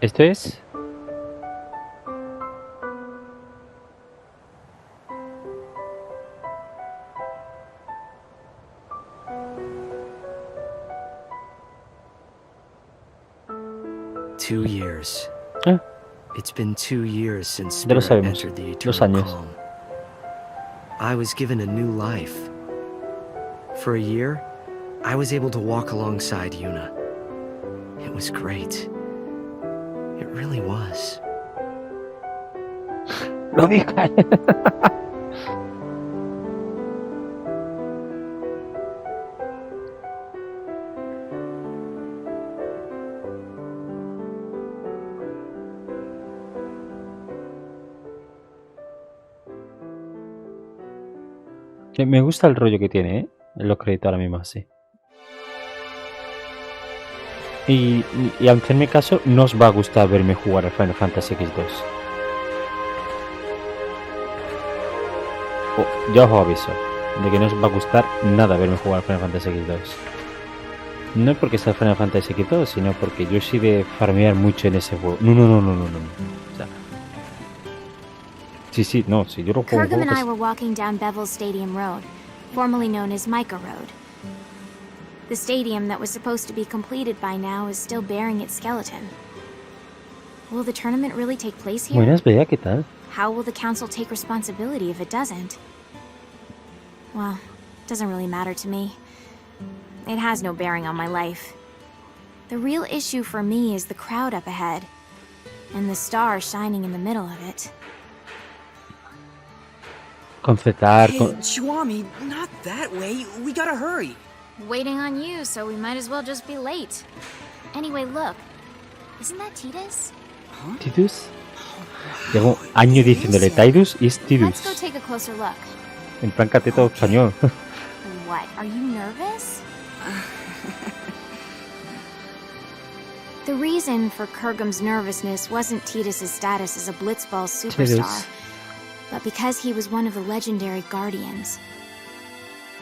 Esto es... Two years. Ah, It's been 2 years since ya lo Spirit sabemos. entered the 2 eternal años. calm. I was given a new life. For a year, I was able to walk alongside Yuna. It was great. It really was. Lo dije. Me gusta el rollo que tiene, ¿eh? Los créditos ahora mismo así. Y aunque en mi caso no os va a gustar verme jugar al Final Fantasy X2. Ya os aviso de que no os va a gustar nada verme jugar al Final Fantasy X2. No es porque sea el Final Fantasy X2, sino porque yo soy de farmear mucho en ese juego. No. O sea, sí, no, si yo lo juego. Kurgum and I were walking down Bevel's Stadium Road, formerly known as Micah Road. The stadium that was supposed to be completed by now is still bearing its skeleton. Will the tournament really take place here? Buenas, Bea, ¿qué tal? How will the council take responsibility if it doesn't? Well, it doesn't really matter to me. It has no bearing on my life. The real issue for me is the crowd up ahead, and the star shining in the middle of it. Concertar. Hey, Chuami, not that way. We gotta hurry. Waiting on you, so we might as well just be late. Anyway, look. Isn't that Tidus? Tidus. Llevo años diciéndole Tidus y es Let's go Tidus. take a closer look. En plan cateto español. What? Are you nervous? The reason for Kurgum's nervousness wasn't Tidus' status as a Blitzball superstar, Tidus. but because he was one of the legendary Guardians.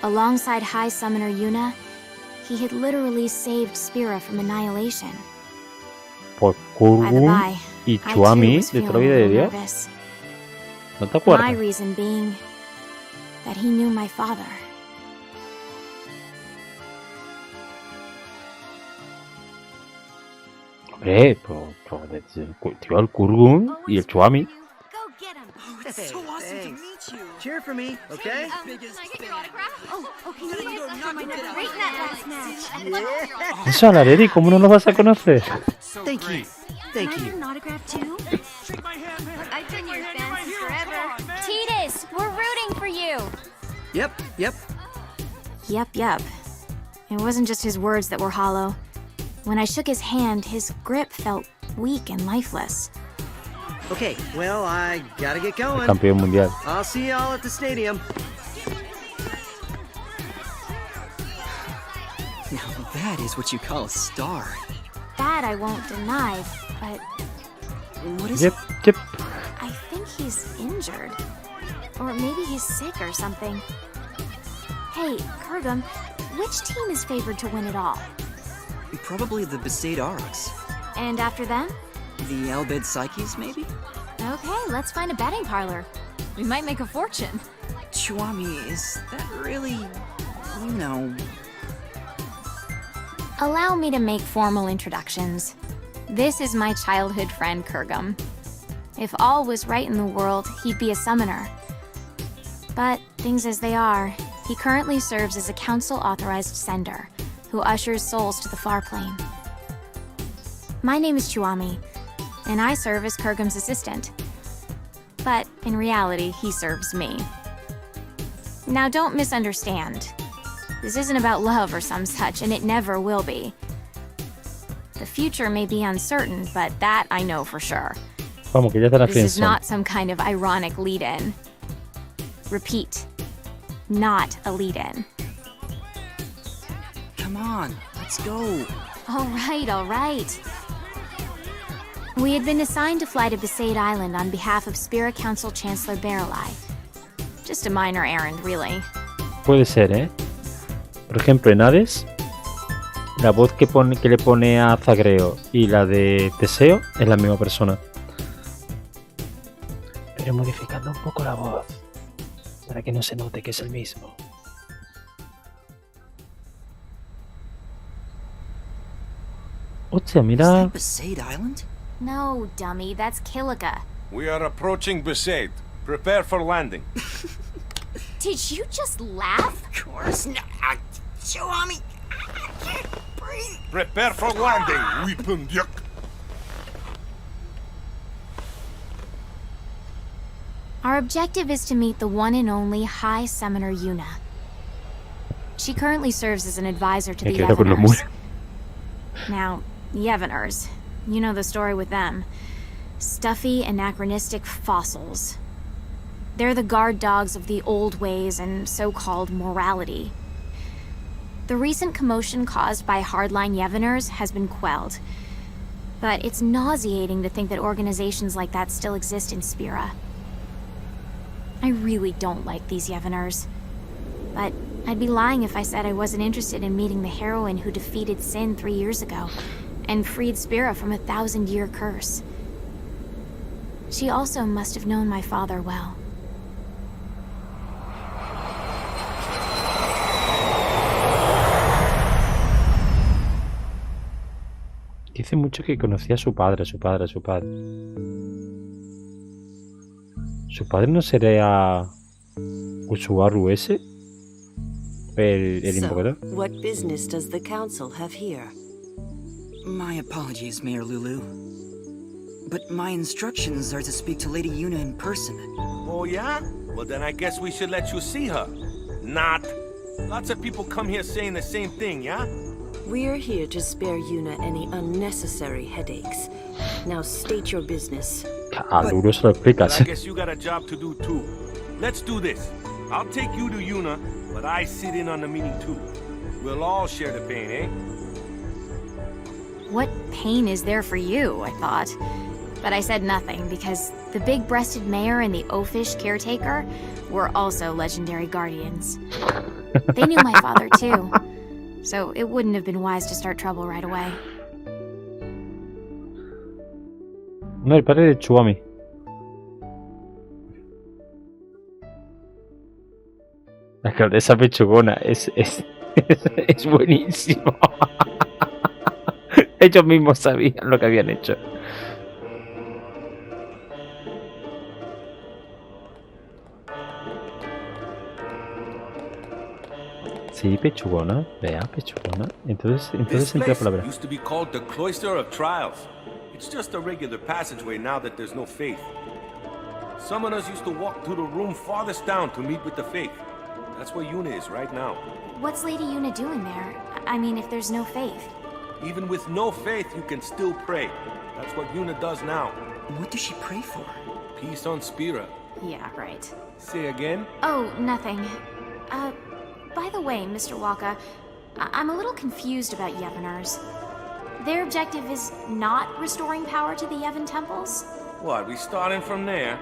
Alongside High Summoner Yuna, he had literally saved Spira from annihilation. Por By the Kurgum by, y I too Chuami was de toda la feeling vida a de little Dios. nervous. ¿No te My acuerdas? reason being that he knew my father. Hombre, tío, el Kurgum y el Chuami. Go get him. Oh, it's so awesome to meet you. Cheer for me, okay? Can I get your autograph? Oh, okay. You guys are my number. Great in that last match. Eso, Alareri, ¿cómo no lo vas a conocer? Thank you. Thank Can I get you. an autograph too? I've been your fans forever. Tidus, we're rooting for you! Yep. Yup. It wasn't just his words that were hollow. When I shook his hand, his grip felt weak and lifeless. Okay, well, I gotta get going. Campeón mundial. I'll see y'all at the stadium. Now that is what you call a star. That I won't deny, but What is Yep. I think he's injured. Or maybe he's sick or something. Hey, Kurgum, which team is favored to win it all? Probably the Besaid Aurochs. And after them? The Albed Psyches, maybe? Okay, let's find a betting parlor. We might make a fortune. Chuami, is that really... you know... Allow me to make formal introductions. This is my childhood friend, Kurgum. If all was right in the world, he'd be a summoner. But things as they are, he currently serves as a council-authorized sender, who ushers souls to the far plane. My name is Chuami, and I serve as Kurgum's assistant. But in reality, he serves me. Now don't misunderstand. This isn't about love or some such, and it never will be. The future may be uncertain, but that I know for sure. Vamos, que ya está la This is friendzone. not some kind of ironic lead-in. Repeat, not a lead-in. Come on, let's go. All right. We had been assigned to fly to Besaid Island on behalf of Spirit Council Chancellor Barreleye. Just a minor errand, really. Puede ser, ¿eh? Por ejemplo, en Hades, La voz que le pone a Zagreo y la de Teseo es la misma persona. Pero modificando un poco la voz para que no se note que es el mismo. Hostia, mira. Besaid Island? No, dummy, that's Kilika. We are approaching Besaid. Prepare for landing. Did you just laugh? Of course not. Shoami, I can't breathe. Prepare for landing, weapon yuck. Our objective is to meet the one and only High Summoner Yuna. She currently serves as an advisor to the Yevoners. Now, Yevoners, you know the story with them. Stuffy, anachronistic fossils. They're the guard dogs of the old ways and so-called morality. The recent commotion caused by hardline Yevoners has been quelled. But it's nauseating to think that organizations like that still exist in Spira. I really don't like these Yevoners. But I'd be lying if I said I wasn't interested in meeting the heroine who defeated Sin 3 years ago and freed Spira from a 1,000-year curse. She also must have known my father well. Dice mucho que conocía a su padre. ¿Su padre no sería Usuaru ese? El invocador. What business does the council have here? My apologies, Mayor Lulu. But my instructions are to speak to Lady Yuna in person. Oh yeah? Well then I guess we should let you see her. Not. Lots of people come here saying the same thing, yeah? We're here to spare Yuna any unnecessary headaches. Now state your business. Lulu se lo explicas. I guess you got a job to do too. Let's do this. I'll take you to Yuna, but I sit in on the meeting too. We'll all share the pain, eh? What pain is there for you, I thought. But I said nothing because the big-breasted mayor and the oafish caretaker were also legendary guardians. They knew my father too, so it wouldn't have been wise to start trouble right away. No, el padre de Chuami. La alcaldesa pechugona es buenísimo. Ellos mismos sabían lo que habían hecho. Sí, pechugona, vea, pechugona. Entonces entra la palabra. Used to be called the Cloister of Trials. It's just a regular passageway now that there's no faith. Summoners used to walk through the room farthest down to meet with the faith. That's where Yuna is right now. What's Lady Yuna doing there? I mean, if there's no faith. Even with no faith, you can still pray. That's what Yuna does now. What does she pray for? Peace on Spira. Yeah, right. Say again? Oh, nothing. By the way, Mr. Waka, I'm a little confused about Yevoners. Their objective is not restoring power to the Yevon temples? What, we starting from there?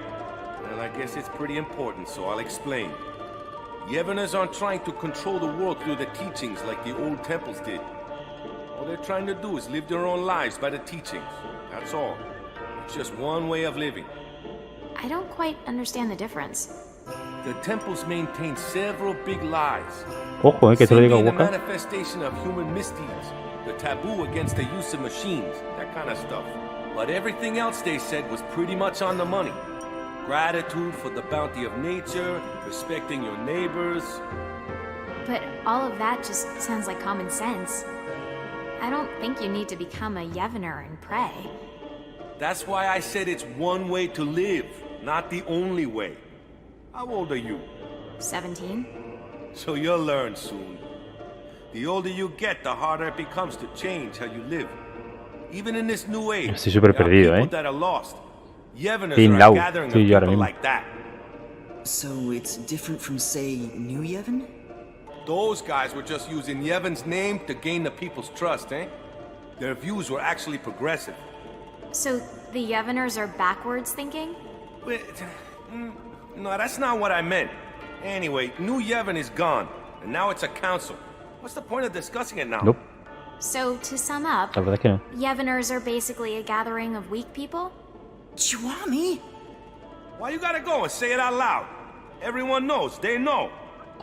Well, I guess it's pretty important, so I'll explain. Yevoners aren't trying to control the world through the teachings like the old temples did. All they're trying to do is live their own lives by the teachings. That's all. It's just one way of living. I don't quite understand the difference. The temples maintain several big lies. Ojo, que te lo diga Sending the Boca. manifestation of human misdeeds, the taboo against the use of machines, that kind of stuff. But everything else they said was pretty much on the money. Gratitude for the bounty of nature, respecting your neighbors. But all of that just sounds like common sense. I don't think you need to become a Yevoner and pray. That's why I said it's one way to live, not the only way. How old are you? 17? So you'll learn soon. The older you get, the harder it becomes to change how you live. Even in this new age, Estoy súper there are perdido, people that are lost. Yevoners Sin are Lau, gathering of estoy yo ahora people mismo. like that. So it's different from, say, New Yevon? Those guys were just using Yevon's name to gain the people's trust, eh? Their views were actually progressive. So the Yevoners are backwards thinking? Wait, no, that's not what I meant. Anyway, New Yevon is gone, and now it's a council. What's the point of discussing it now? Nope. So, to sum up, La verdad es que no. Yevoners are basically a gathering of weak people? Chihuami? Why you gotta go and say it out loud? Everyone knows, they know.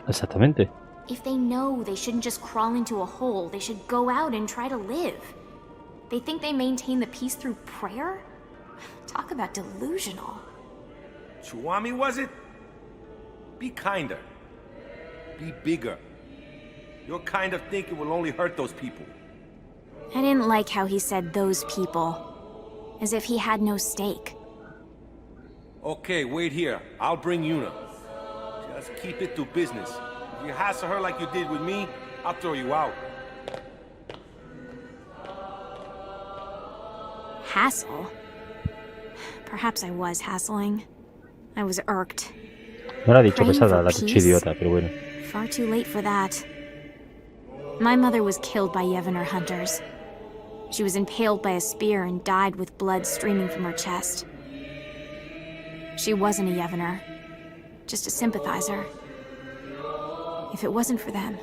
Exactamente. If they know, they shouldn't just crawl into a hole. They should go out and try to live. They think they maintain the peace through prayer? Talk about delusional. Chihuami, was it? Be kinder. Be bigger. Your kind of thinking will only hurt those people. I didn't like how he said those people. As if he had no stake. Okay, wait here. I'll bring Yuna. Just keep it to business. If you hassle her like you did with me, I'll throw you out. Hassle? Perhaps I was hassling. I was irked. No la ha dicho Praying pesada, for la ha dicho peace? idiota, pero bueno. Far too late for that. My mother was killed by Yevoner hunters. She was impaled by a spear and died with blood streaming from her chest. She wasn't a Yevoner, just a sympathizer. If it wasn't for them...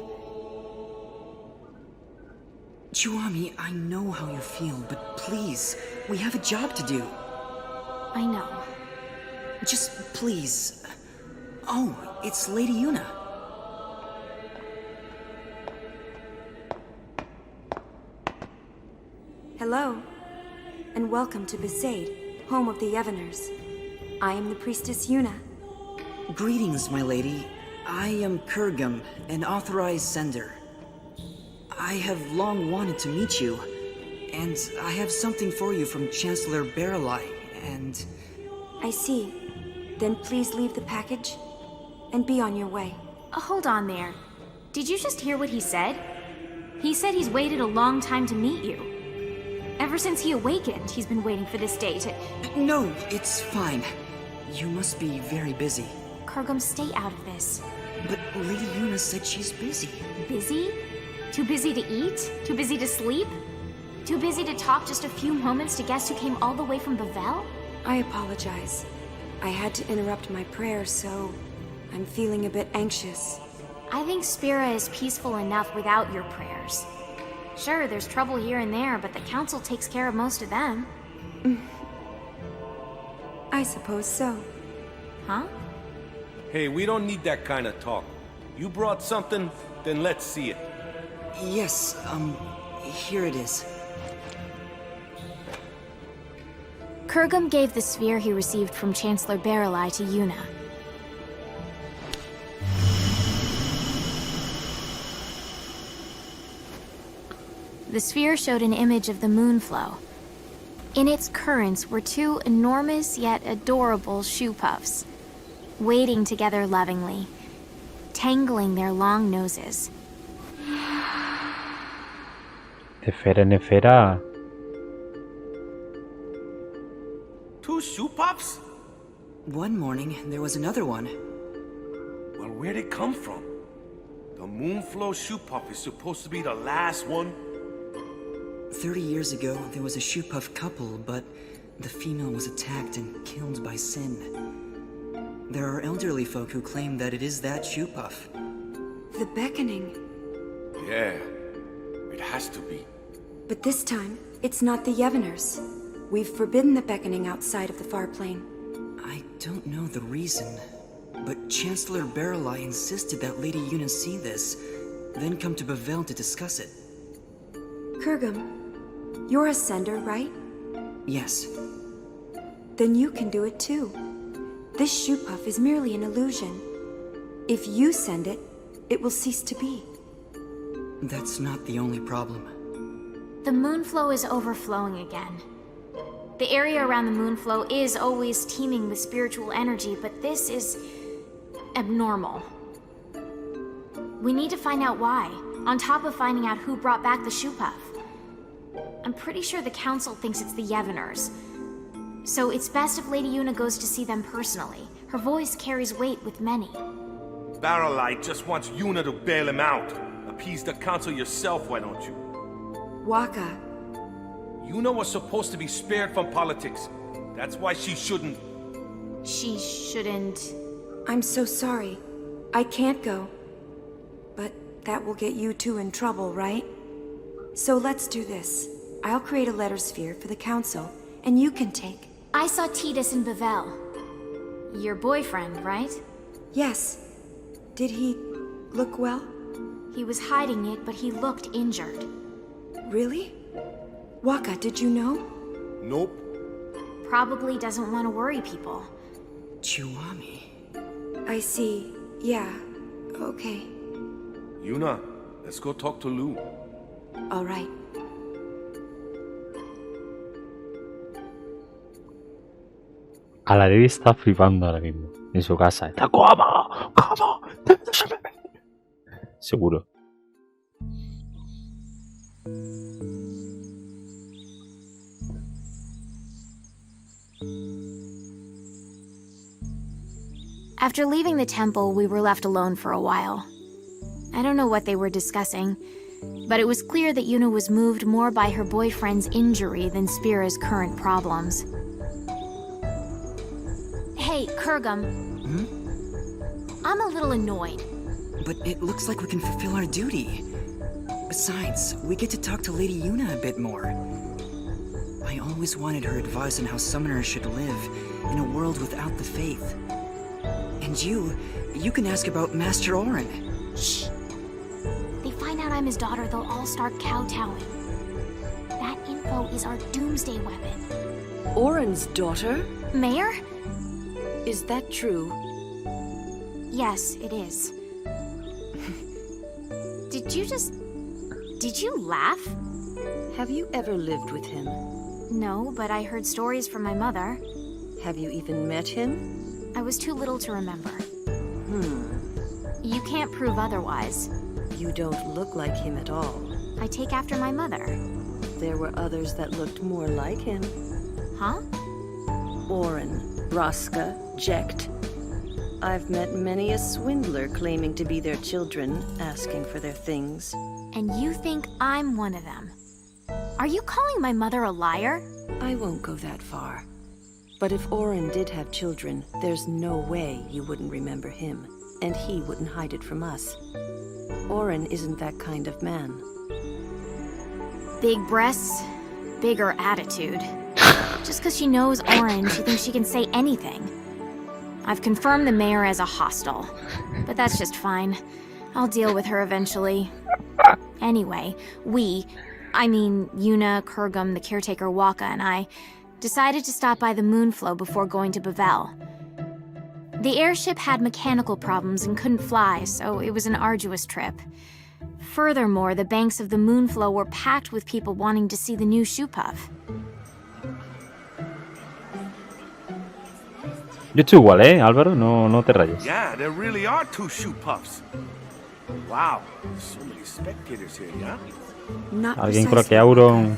Chihuami, I know how you feel, but please, we have a job to do. I know. Just please. Oh, it's Lady Yuna. Hello, and welcome to Besaid, home of the Yevoners. I am the priestess Yuna. Greetings, my lady. I am Kurgum, an authorized sender. I have long wanted to meet you, and I have something for you from Chancellor Baralai, and... I see. Then please leave the package, and be on your way. Hold on there. Did you just hear what he said? He said he's waited a long time to meet you. Ever since he awakened, he's been waiting for this day to... No, it's fine. You must be very busy. Kurgum, stay out of this. But Lady Yuna said she's busy. Busy? Too busy to eat? Too busy to sleep? Too busy to talk just a few moments to guests who came all the way from Bavel? I apologize. I had to interrupt my prayers, so I'm feeling a bit anxious. I think Spira is peaceful enough without your prayers. Sure, there's trouble here and there, but the council takes care of most of them. I suppose so. Huh? Hey, we don't need that kind of talk. You brought something, then let's see it. Yes, here it is. Kurgum gave the sphere he received from Chancellor Baralai to Yuna. The sphere showed an image of the moonflow. In its currents were two enormous yet adorable shoe puffs, wading together lovingly, tangling their long noses. De fera en esfera. Two shoe puffs? One morning, there was another one. Well, where'd it come from? The Moonflow shoe puff is supposed to be the last one? 30 years ago, there was a shoe puff couple, but the female was attacked and killed by sin. There are elderly folk who claim that it is that shoe puff. The beckoning. Yeah, it has to be. But this time, it's not the Yevoners. We've forbidden the beckoning outside of the far plane. I don't know the reason, but Chancellor Baralai insisted that Lady Yuna see this, then come to Bavel to discuss it. Kurgum, you're a sender, right? Yes. Then you can do it too. This shoe puff is merely an illusion. If you send it, it will cease to be. That's not the only problem. The moonflow is overflowing again. The area around the moonflow is always teeming with spiritual energy, but this is abnormal. We need to find out why, on top of finding out who brought back the shoe puff. I'm pretty sure the council thinks it's the Yevoners. So it's best if Lady Yuna goes to see them personally. Her voice carries weight with many. Baralai just wants Yuna to bail him out. Appease the council yourself, why don't you? Waka. Yuna was supposed to be spared from politics. That's why she shouldn't... She shouldn't... I'm so sorry. I can't go. But that will get you two in trouble, right? So let's do this. I'll create a letter sphere for the council, and you can take... I saw Titus in Bevel. Your boyfriend, right? Yes. Did he look well? He was hiding it, but he looked injured. Really? Waka, did you know? Nope. Probably doesn't want to worry people. Chiwami. I see. Yeah. Okay. Yuna, let's go talk to Lou. All right. A la Lady está flipando ahora mismo. En su casa. Está ¿cómo? ¿Cómo? Seguro. After leaving the temple, we were left alone for a while. I don't know what they were discussing, but it was clear that Yuna was moved more by her boyfriend's injury than Spira's current problems. Hey, Kurgum. I'm a little annoyed. But it looks like we can fulfill our duty. Besides, we get to talk to Lady Yuna a bit more. I always wanted her advice on how summoners should live in a world without the faith. And you can ask about Master Orin. Shh. They find out I'm his daughter, they'll all start kowtowing. That info is our doomsday weapon. Orin's daughter? Mayor? Is that true? Yes, it is. Did you laugh? Have you ever lived with him? No, but I heard stories from my mother. Have you even met him? I was too little to remember. You can't prove otherwise. You don't look like him at all. I take after my mother. There were others that looked more like him. Huh? Orin, Raska, Jecht. I've met many a swindler claiming to be their children, asking for their things. And you think I'm one of them? Are you calling my mother a liar? I won't go that far. But if Orin did have children, there's no way you wouldn't remember him, and he wouldn't hide it from us. Orin isn't that kind of man. Big breasts, bigger attitude. Just because she knows Orin, she thinks she can say anything. I've confirmed the mayor as a hostile, but that's just fine. I'll deal with her eventually. Anyway, Yuna, Kurgum, the caretaker Waka, and I decided to stop by the Moonflow before going to Bevel. The airship had mechanical problems and couldn't fly, so it was an arduous trip. Furthermore, the banks of the Moonflow were packed with people wanting to see the new shoe puff. Yo estoy igual, Álvaro, no te rayes. Yeah, there really are 2 shoe puffs. Wow, so many spectators here, yeah? Not Alguien creo que precisely. Auron...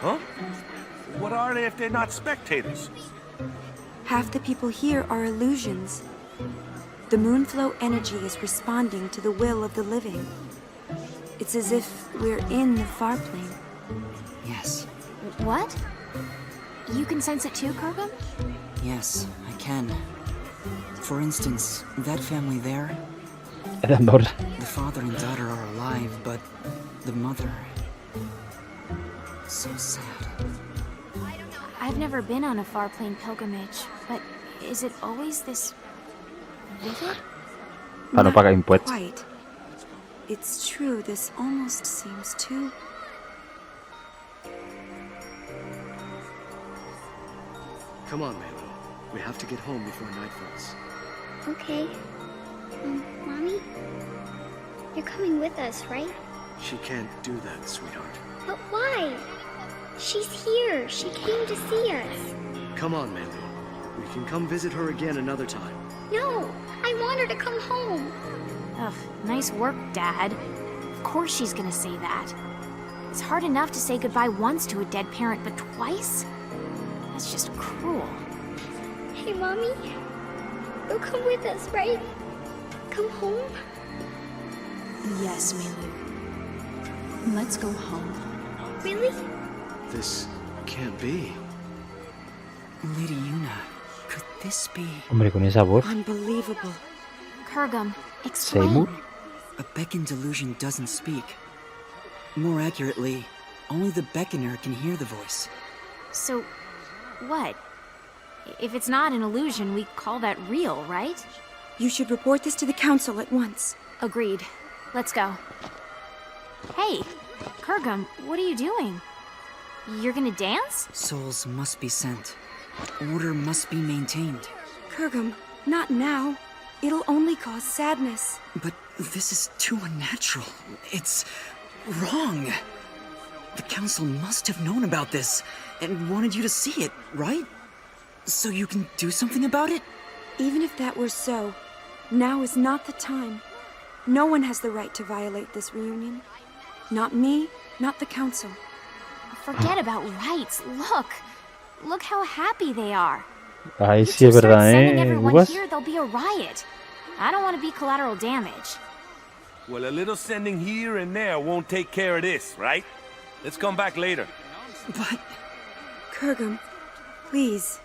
Huh? What are they if they're not spectators? Half the people here are illusions. The Moonflow energy is responding to the will of the living. It's as if we're in the far plane. Yes, What? You can sense it too, Kurgum? yes, I can. For instance, that family there, Andorra. the father and daughter are alive, but the mother... so sad. I've never been on a far plane pilgrimage, but is it always this vivid? Para no pagar Not impuestos. quite. It's true, this almost seems too... Come on, Melo. We have to get home before night falls. Okay. Mommy? You're coming with us, right? She can't do that, sweetheart. But why? She's here. She came to see us. Come on, Mandy. We can come visit her again another time. No, I want her to come home. Ugh, nice work, Dad. Of course she's gonna say that. It's hard enough to say goodbye once to a dead parent, but twice? That's just cruel. Hey, Mommy. You'll come with us, right? Come home? Yes, Melu. Let's go home. Really? This can't be. Lady Yuna, could this be... Hombre, con esa voz. Unbelievable. Kurgum, explain. Seymour. A beckoned delusion doesn't speak. More accurately, only the beckoner can hear the voice. So, what? If it's not an illusion, we call that real, right? You should report this to the council at once. Agreed. Let's go. Hey, Kurgum, what are you doing? You're gonna dance? Souls must be sent. Order must be maintained. Kurgum, not now. It'll only cause sadness. But this is too unnatural. It's wrong. The council must have known about this and wanted you to see it, right? So you can do something about it? Even if that were so, now is not the time. No one has the right to violate this reunion. Not me, not the council. Forget about rights. Look how happy they are. Ay, If sí you es start verdad, sending ¿eh? everyone Guas? here, there'll be a riot. I don't want to be collateral damage. Well, a little sending here and there won't take care of this, right? Let's come back later. But... Kurgum, please.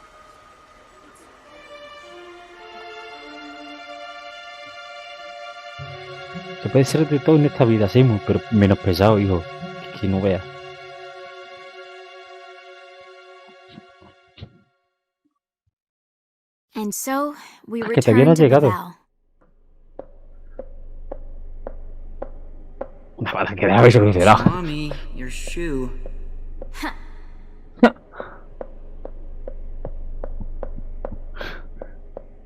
Se puede ser de todo en esta vida, Seamus, pero menos pesado, hijo. Que no veas. And so, we Que te habían return to the llegado. bell. Una bala que dejaba y solucionado. Mommy, your shoe.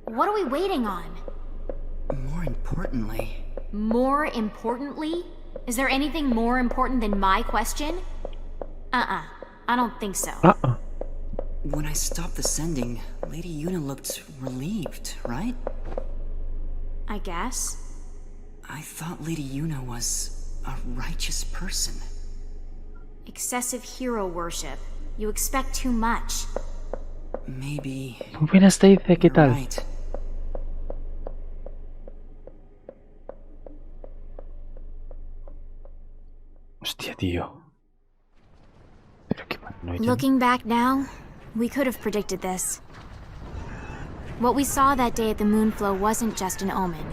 What are we waiting on? More importantly... More importantly? Is there anything more important than my question? I don't think so. When I stopped the sending, Lady Yuna looked relieved, right? I guess. I thought Lady Yuna was a righteous person. Excessive hero worship. You expect too much. Maybe... Buenas, te dice, ¿qué tal? Right. Hostia, tío. Pero qué paranoia. Looking back now, we could have predicted this. What we saw that day at the Moonflow wasn't just an omen.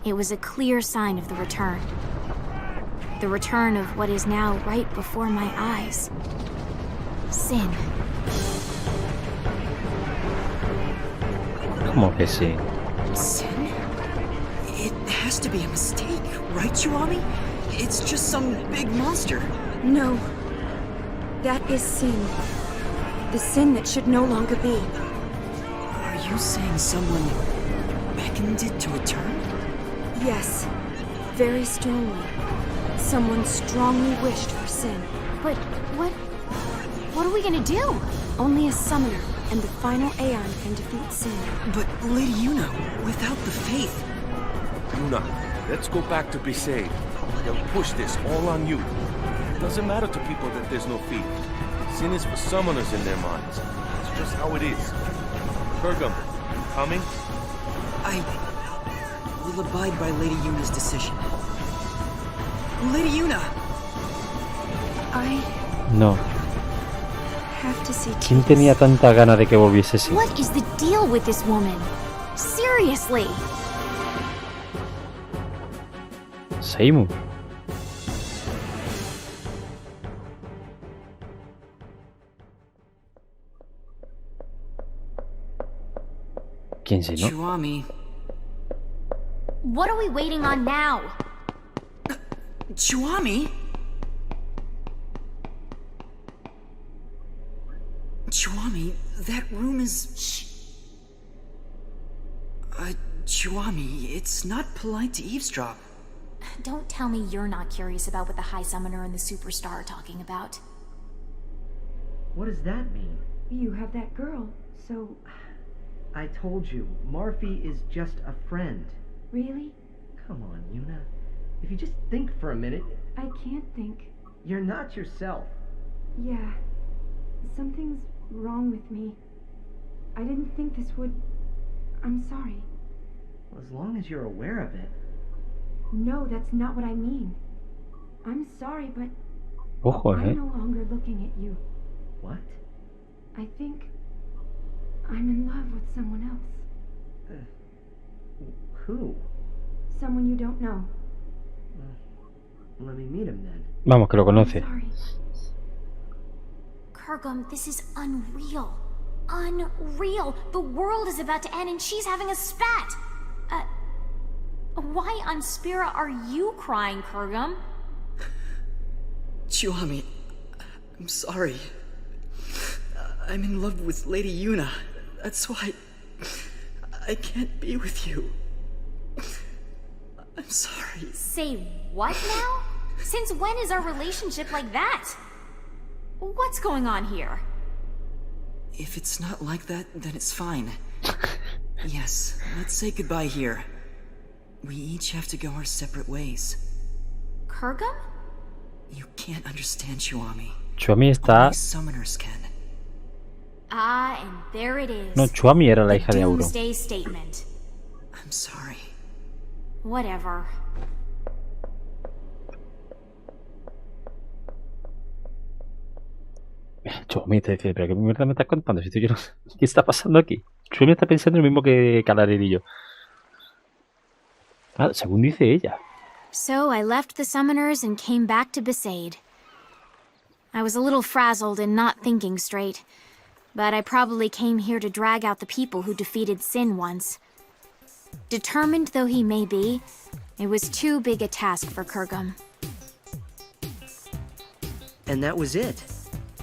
It was a clear sign of the return. The return of what is now right before my eyes. Sin. ¿Cómo que sí? Sin? It has to be a mistake, right, Chuami? It's just some big monster. No. That is sin. The sin that should no longer be. Are you saying someone beckoned it to return? Yes. Very strongly. Someone strongly wished for sin. But what are we gonna do? Only a summoner and the final Aeon can defeat sin. But Lady Yuna, without the faith... Yuna, let's go back to Besaid. They'll push this all on you. It doesn't matter to people that there's no fear. Sin is for summoners in their minds. It's just how it is. Kurgum, you coming? I will abide by Lady Yuna's decision. Lady Yuna! No. Have to see ¿Quién tenía tanta gana de que volviese así? What is the deal with this woman? Seriously! Seamus. ¿Quién si no? Chuami. What are we waiting on now? Chuami? Chuami, that room is... Shh. Chuami, it's not polite to eavesdrop. Don't tell me you're not curious about what the High Summoner and the Superstar are talking about. What does that mean? You have that girl, so... I told you, Marfi is just a friend. Really? Come on, Yuna. If you just think for a minute... I can't think. You're not yourself. Yeah. Something's wrong with me. I didn't think this would... I'm sorry. Well, as long as you're aware of it. No, that's not what I mean. I'm sorry, but... Ojo, I'm no longer looking at you. What? I think... I'm in love with someone else. Who? Someone you don't know. Let me meet him then. Vamos, que lo conoce. Kurgum, this is unreal. Unreal. The world is about to end and she's having a spat. Why on Spira are you crying, Kurgum? Chuami, I'm sorry. I'm in love with Lady Yuna. That's why I can't be with you. I'm sorry. Say what now? Since when is our relationship like that? What's going on here? If it's not like that, then it's fine. Yes, let's say goodbye here. We each have to go our separate ways. Kurgum? You can't understand, Chuami. Chuami está... Only summoners can. Ah, and there it is. No, Chuami era la hija de Auro. Doomsday statement. I'm sorry. Whatever. Chuami te dice, pero ¿qué mierda me estás contando? Si tú yo no... ¿Qué está pasando aquí? Chuami está pensando lo mismo que Calarerillo. Ah, según dice ella. So I left the summoners and came back to Besaid. I was a little frazzled and not thinking straight, but I probably came here to drag out the people who defeated Sin once. Determined though he may be, it was too big a task for Kurgum. And that was it.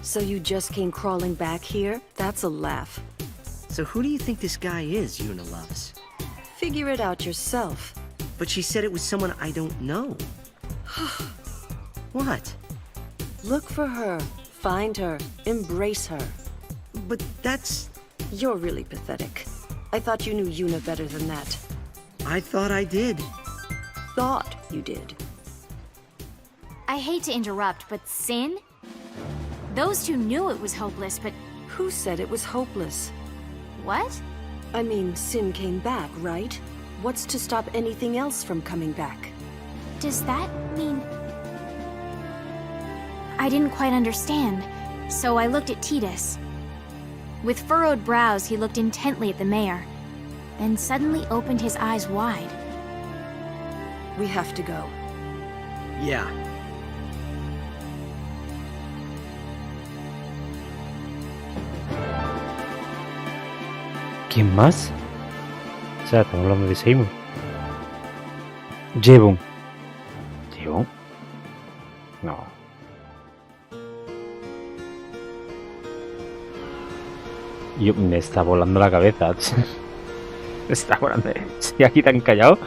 So you just came crawling back here? That's a laugh. So who do you think this guy is Yuna loves? Figure it out yourself. But she said it was someone I don't know. What? Look for her. Find her. Embrace her. But that's... You're really pathetic. I thought you knew Yuna better than that. I thought I did. Thought you did. I hate to interrupt, but Sin? Those two knew it was hopeless, but Who said it was hopeless? what? I mean, Sin came back, right? What's to stop anything else from coming back? Does that mean... I didn't quite understand, so I looked at Titus. With furrowed brows, he looked intently at the mayor, then suddenly opened his eyes wide. We have to go. Yeah. ¿Quién más? O sea, estamos hablando de seamos. Jebon. ¿Jebon? No. Yo, me está volando la cabeza. Me está volando. Estoy aquí tan callado.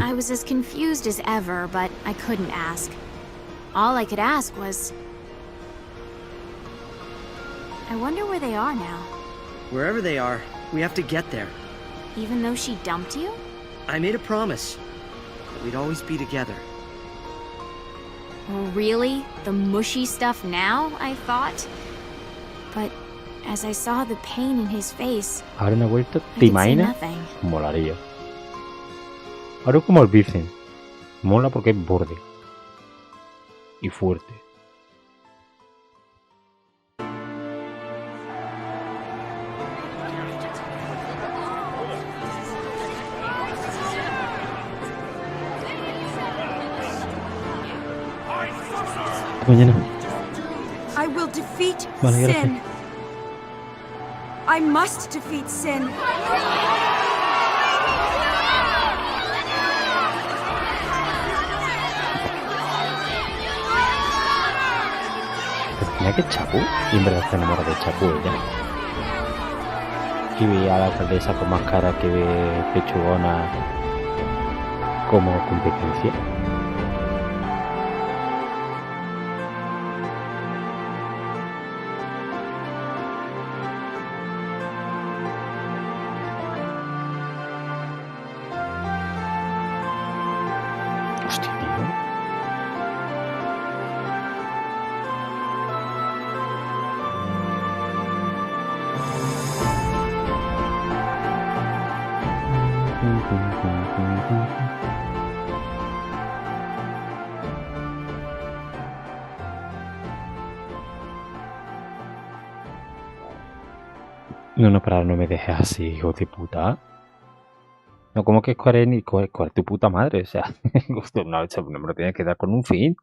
I was as confused as ever, but I couldn't ask. All I could ask was... I wonder where they are now. Wherever they are, we have to get there. Even though she dumped you? I made a promise that we'd always be together. Oh, really? The mushy stuff now, I thought? But as I saw the pain in his face, Ahora me he vuelto. I ¿Te could say imaginas? nothing. Molaría. Ahora como el Vicen. Mola porque es borde. Y fuerte. Mañana. I will defeat Vale, gracias. sin. I must defeat sin. Mira que Chapu. Y en verdad está enamorada de Chapu ella. Y ve a la alcaldesa con más cara que ve pechugona como competencia. Hostia, tío. No, no, pero no me dejes así, hijo de puta. No, como que Square Enix, ¿cuál tu puta madre? O sea, no me lo tienes que dar con un fin.